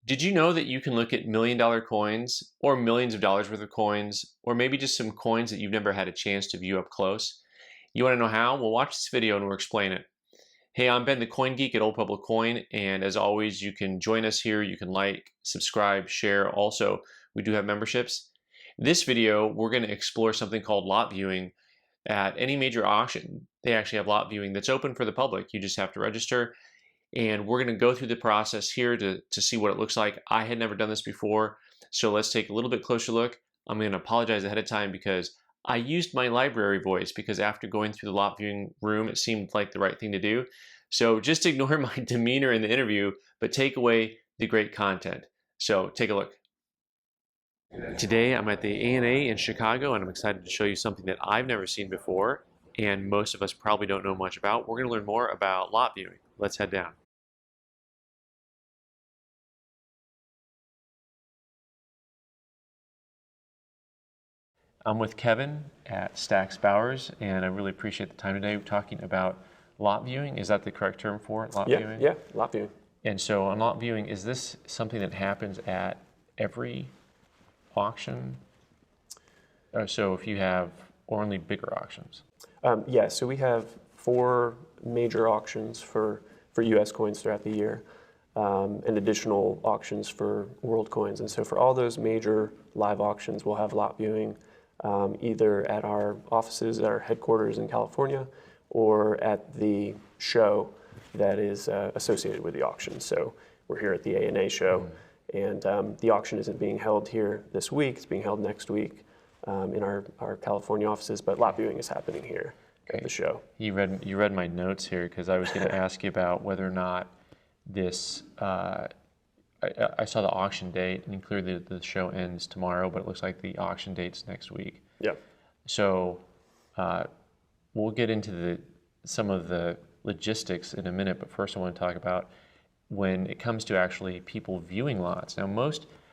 Did you know that you can look at million-dollar coins or millions of dollars worth of coins, or maybe just some coins that you've never had a chance to view up close? You want to know how? Well, watch this video and we'll explain it. Hey, I'm Ben, the Coin Geek at Old Pueblo Coin, and as always, you can join us here. You can like, subscribe, share. Also, we do have memberships. This video, we're going to explore something called lot viewing at any major auction. They actually have lot viewing that's open for the public. You just have to register. And we're going to go through the process here to see what it looks like. I had never done this before, so let's take a little bit closer look. I'm going to apologize ahead of time because I used my library voice because after going through the lot viewing room, it seemed like the right thing to do. So just ignore my demeanor in the interview, but take away the great content. So take a look. Today I'm at the ANA in Chicago, and I'm excited to show you something that I've never seen before, and most of us probably don't know much about. We're going to learn more about lot viewing. Let's head down. I'm with Kevin at Stacks Bowers, and I really appreciate the time today. We're talking about lot viewing. Is that the correct term for it, lot viewing? Yeah, lot viewing. And so on lot viewing, is this something that happens at every auction? So if you have or only bigger auctions? Yeah, so we have 4 major auctions for US coins throughout the year, and additional auctions for world coins. And so for all those major live auctions, we'll have lot viewing either at our offices, at our headquarters in California, or at the show that is associated with the auction. So we're here at the ANA show, and the auction isn't being held here this week, it's being held next week in our California offices, but lot viewing is happening here at the show. You read my notes here because I was going to ask you about whether or not this, I saw the auction date, and clearly the show ends tomorrow, but it looks like the auction date's next week. Yeah. So we'll get into some of the logistics in a minute, but first I want to talk about when it comes to actually people viewing lots. Now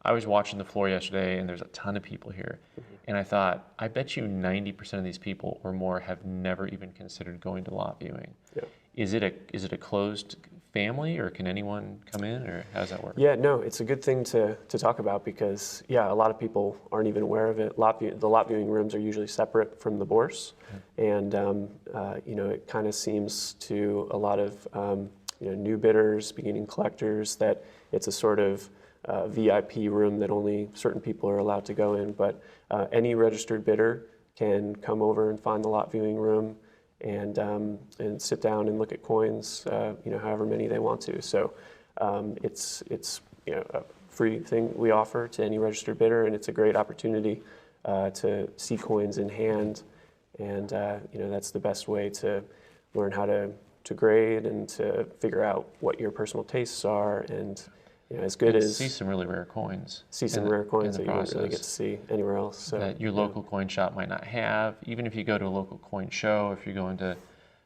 I was watching the floor yesterday, and there's a ton of people here, and I thought, I bet you 90% of these people or more have never even considered going to lot viewing. Yeah. Is it a closed family, or can anyone come in, or how does that work? Yeah, no, it's a good thing to talk about because, yeah, a lot of people aren't even aware of it. The lot viewing rooms are usually separate from the bourse, and it kind of seems to a lot of new bidders, beginning collectors, that it's a sort of VIP room that only certain people are allowed to go in. But any registered bidder can come over and find the lot viewing room and sit down and look at coins, however many they want to. So it's a free thing we offer to any registered bidder, and it's a great opportunity to see coins in hand, and that's the best way to learn how to grade and to figure out what your personal tastes are, and as good as see some really rare coins. See some rare coins that you wouldn't really get to see anywhere else. So, that your local coin shop might not have. Even if you go to a local coin show, if you're going to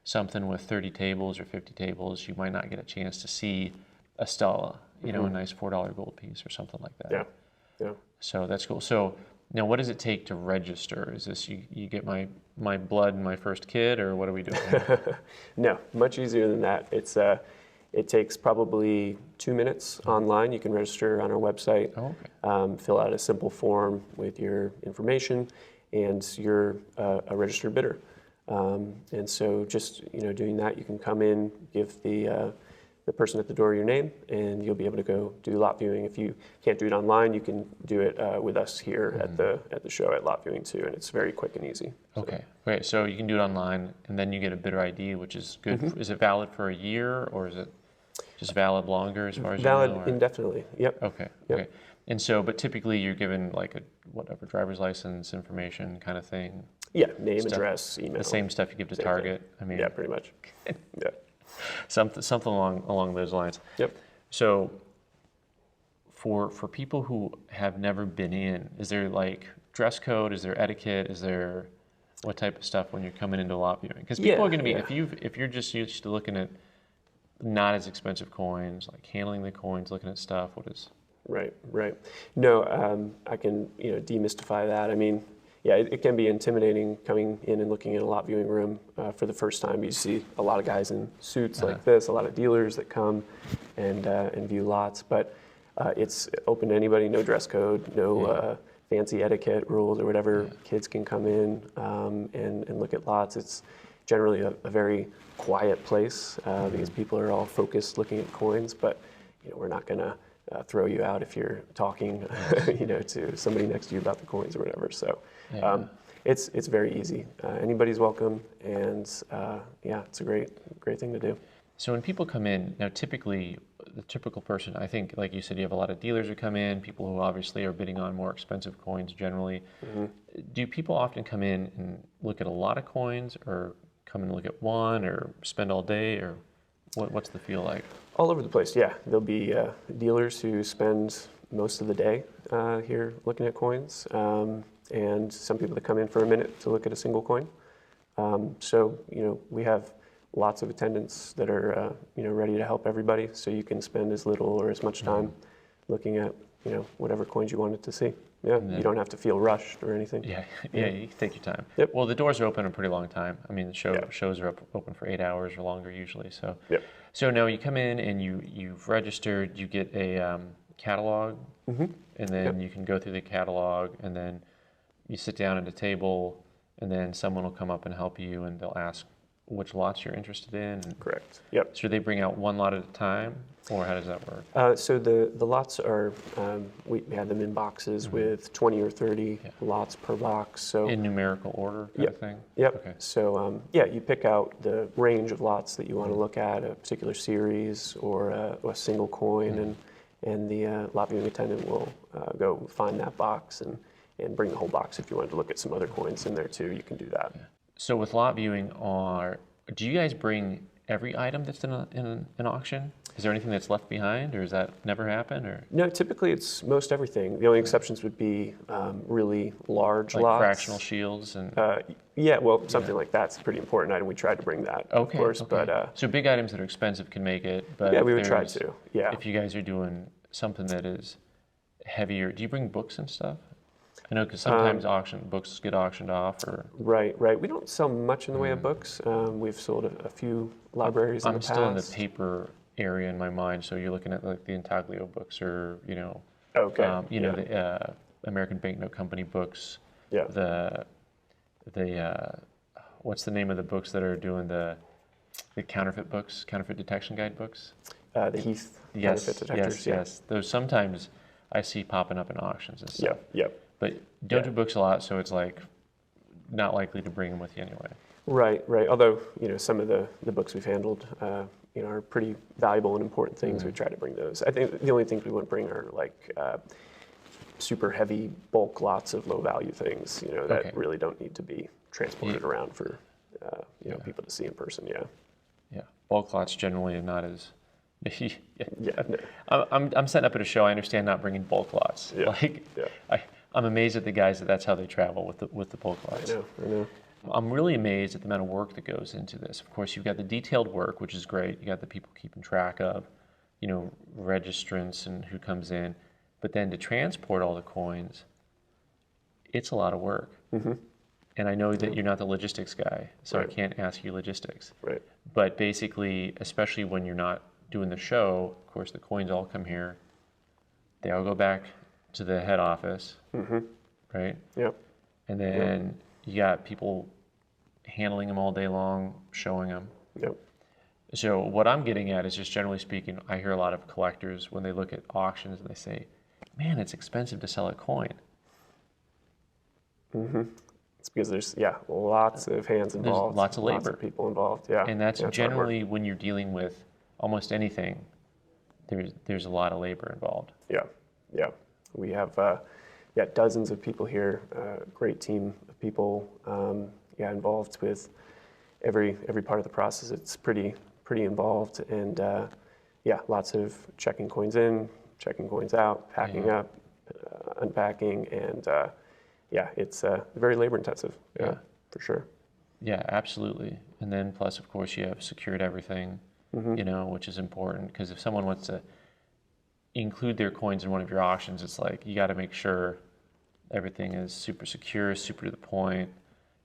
something with 30 tables or 50 tables, you might not get a chance to see a Stella, a nice $4 gold piece or something like that. Yeah. So that's cool. So now, what does it take to register? Is this you get my blood and my first kid, or what are we doing? No, much easier than that. It takes probably 2 minutes online. You can register on our website, fill out a simple form with your information, and you're a registered bidder. And so just doing that, you can come in, give the person at the door your name, and you'll be able to go do lot viewing. If you can't do it online, you can do it with us here at the show at lot viewing too, and it's very quick and easy. Okay, great. So you can do it online, and then you get a bidder ID, which is good. Is it valid for a year, or is it just valid longer as far as valid you know? Indefinitely. Yep. Okay. Yep. Okay. And so, but typically you're given like a driver's license information kind of thing. Yeah, name, address, email. The same stuff you give to Target. I mean, yeah, pretty much. Yeah. Something along those lines. Yep. So for people who have never been in, is there like dress code? Is there etiquette? Is there what type of stuff when you're coming into lot viewing? Because people are going to be, if you're just used to looking at not as expensive coins, like handling the coins, looking at stuff, what is? Right. No, I can demystify that. I mean, yeah, it can be intimidating coming in and looking in a lot viewing room for the first time. You see a lot of guys in suits like this, a lot of dealers that come and view lots. But It's open to anybody, no dress code, no fancy etiquette rules or whatever. Kids can come in and look at lots. It's generally a very quiet place because people are all focused looking at coins, but we're not going to throw you out if you're talking to somebody next to you about the coins or whatever. So it's very easy. Anybody's welcome, and it's a great thing to do. So when people come in, now typically, the typical person, I think, like you said, you have a lot of dealers who come in, people who obviously are bidding on more expensive coins generally. Do people often come in and look at a lot of coins, or come and look at one, or spend all day, or what's the feel like? All over the place, yeah. There'll be dealers who spend most of the day here looking at coins, and some people that come in for a minute to look at a single coin. So we have lots of attendants that are ready to help everybody, so you can spend as little or as much time looking at whatever coins you wanted to see. You don't have to feel rushed or anything. You can take your time. Yep. Well, the doors are open a pretty long time. I mean, the shows are open for 8 hours or longer usually. So so now you come in and you've registered, you get a catalog, and then you can go through the catalog, and then you sit down at a table, and then someone will come up and help you, and they'll ask which lots you're interested in. Correct. Yep. So they bring out one lot at a time, or how does that work? So the lots are, we have them in boxes with 20 or 30 lots per box. So in numerical order kind of thing? Yep. Okay. So you pick out the range of lots that you want to look at, a particular series or a single coin, and the lot viewing attendant will go find that box and bring the whole box. If you wanted to look at some other coins in there too, you can do that. So with lot viewing, do you guys bring every item that's in an auction? Is there anything that's left behind, or does that never happen? Or no, typically it's most everything. The only exceptions would be really large like lots. fractional shields and something like that's a pretty important item. We tried to bring that, of course. Okay. But so big items that are expensive can make it. But we would try to. Yeah. If you guys are doing something that is heavier, do you bring books and stuff? I know because sometimes books get auctioned off, or right. We don't sell much in the way of books. We've sold a few libraries in the past. I'm still in the paper area in my mind, so you're looking at like the Intaglio books, or the American Banknote Company books. Yeah. The what's the name of the books that are doing the counterfeit books, counterfeit detection guide books? The Heath counterfeit detectors. Yes. Those sometimes I see popping up in auctions and stuff. Yep. But don't do books a lot, so it's like not likely to bring them with you anyway. Right. Although some of the books we've handled are pretty valuable and important things. We try to bring those. I think the only things we wouldn't bring are like super heavy bulk lots of low value things. That really don't need to be transported around for people to see in person. Yeah. Bulk lots generally are not as. I'm setting up at a show. I understand not bringing bulk lots. I'm amazed at the guys that's how they travel with the bulk lots. I know. I'm really amazed at the amount of work that goes into this. Of course, you've got the detailed work, which is great. You got the people keeping track of, registrants and who comes in. But then to transport all the coins, it's a lot of work. And I know that you're not the logistics guy, so I can't ask you logistics. Right. But basically, especially when you're not doing the show, of course, the coins all come here. They all go back to the head office, right? Yep. And then you got people handling them all day long, showing them. Yep. So what I'm getting at is just generally speaking, I hear a lot of collectors when they look at auctions and they say, man, it's expensive to sell a coin. It's because there's lots of hands involved. There's lots of labor. Lots of people involved, yeah. And that's generally when you're dealing with almost anything, there's a lot of labor involved. Yeah. We have dozens of people here, great team of people involved with every part of the process. It's pretty involved, and lots of checking coins in, checking coins out, packing up, unpacking, and it's very labor intensive. For sure. Yeah, absolutely. And then plus, of course, you have secured everything, which is important, because if someone wants to include their coins in one of your auctions, it's like you got to make sure everything is super secure, super to the point,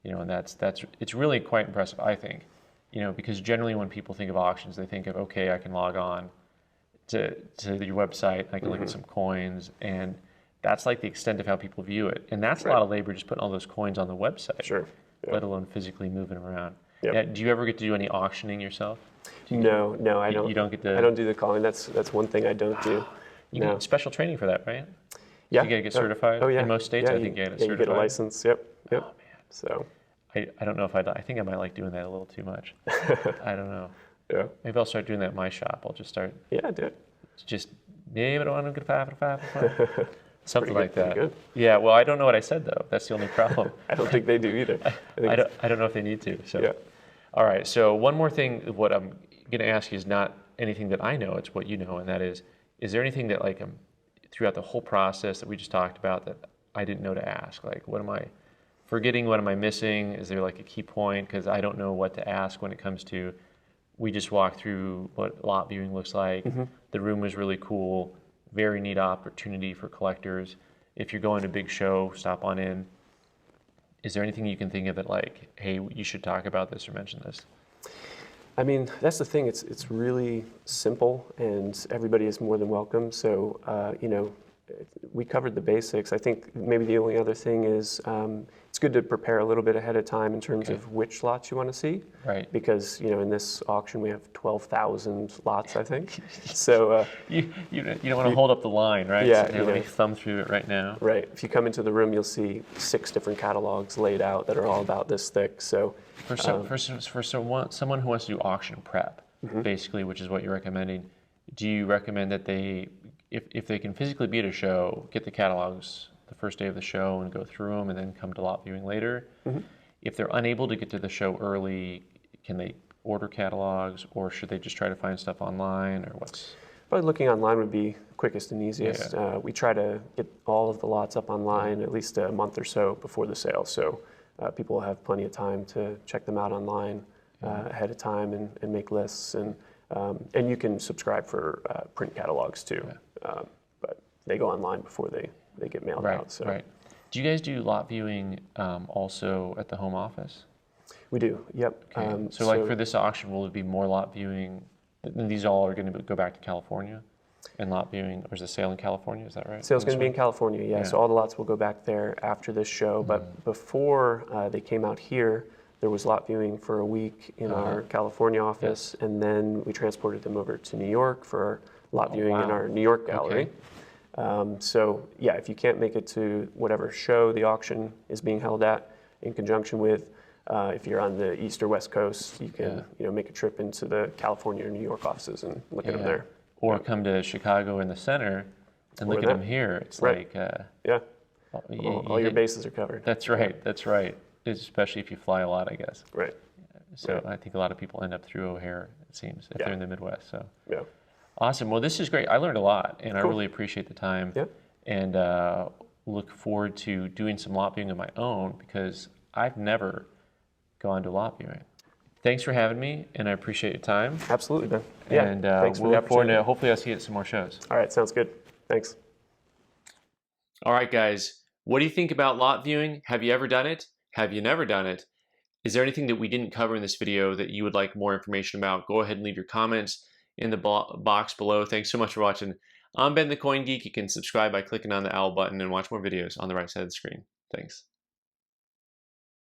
and it's really quite impressive, I think, because generally when people think of auctions, they think of, okay, I can log on, to your website. I can look at some coins, and that's like the extent of how people view it. And that's a lot of labor just putting all those coins on the website, Sure. let alone physically moving around. Yep. Yeah, do you ever get to do any auctioning yourself? No, I don't. You don't get to. I don't do the calling. That's one thing I don't do. You get special training for that, right? Yeah. You got to get certified. Oh yeah. In most states, yeah, I think you get you certified. get a license. Yep. Oh man. So. I don't know if I think I might like doing that a little too much. I don't know. Yeah. Maybe I'll start doing that at my shop. I'll just start. Yeah, do it. Just maybe I don't want to get five. Something like that. Good. Yeah. Well, I don't know what I said though. That's the only problem. I don't think they do either. I don't know if they need to. So. Yeah. All right. So one more thing. What I'm going to ask you is not anything that I know. It's what you know, and that is there anything that like throughout the whole process that we just talked about that I didn't know to ask? Like, what am I forgetting? What am I missing? Is there like a key point? Because I don't know what to ask when it comes to. We just walked through what lot viewing looks like. The room was really cool. Very neat opportunity for collectors. If you're going to a big show, stop on in. Is there anything you can think of that like, hey, you should talk about this or mention this? I mean, that's the thing. It's really simple, and everybody is more than welcome. So, we covered the basics. I think maybe the only other thing is it's good to prepare a little bit ahead of time in terms of which lots you want to see. Right. Because in this auction we have 12,000 lots, I think. So you don't want to hold up the line, right? Yeah. So let me thumb through it right now. Right. If you come into the room, you'll see 6 different catalogs laid out that are all about this thick. So for someone who wants to do auction prep, basically, which is what you're recommending, do you recommend that they, if they can physically be at a show, get the catalogs the first day of the show and go through them and then come to lot viewing later? If they're unable to get to the show early, can they order catalogs, or should they just try to find stuff online, or what's? Probably looking online would be quickest and easiest. Yeah. We try to get all of the lots up online at least a month or so before the sale, so people will have plenty of time to check them out online ahead of time and make lists, and you can subscribe for print catalogs too, but they go online before they get mailed out. So. Right. Do you guys do lot viewing also at the home office? We do. Yep. Okay. So like for this auction, will it be more lot viewing? These all are going to go back to California and lot viewing, or is the sale in California? Is that right? Sale's going to be in California, yeah. So all the lots will go back there after this show. But before they came out here, there was lot viewing for a week in our California office, and then we transported them over to New York for lot viewing in our New York gallery. So yeah, if you can't make it to whatever show the auction is being held at, in conjunction with, if you're on the East or West Coast, you can make a trip into the California or New York offices and look at them there. Or come to Chicago in the center and look at them here. It's like all your bases are covered. That's right. That's right. Especially if you fly a lot, I guess. Right. So I think a lot of people end up through O'Hare, it seems, if they're in the Midwest. So yeah. Awesome. Well, this is great. I learned a lot, and I really appreciate the time. Yep. And look forward to doing some lot viewing of my own, because I've never gone to lot viewing. Thanks for having me, and I appreciate your time. Absolutely, Ben. Yeah. And thanks we'll look forward to, hopefully I'll see you at some more shows. All right. Sounds good. Thanks. All right, guys. What do you think about lot viewing? Have you ever done it? Have you never done it? Is there anything that we didn't cover in this video that you would like more information about? Go ahead and leave your comments in the box below. Thanks so much for watching. I'm Ben the Coin Geek. You can subscribe by clicking on the owl button and watch more videos on the right side of the screen. Thanks.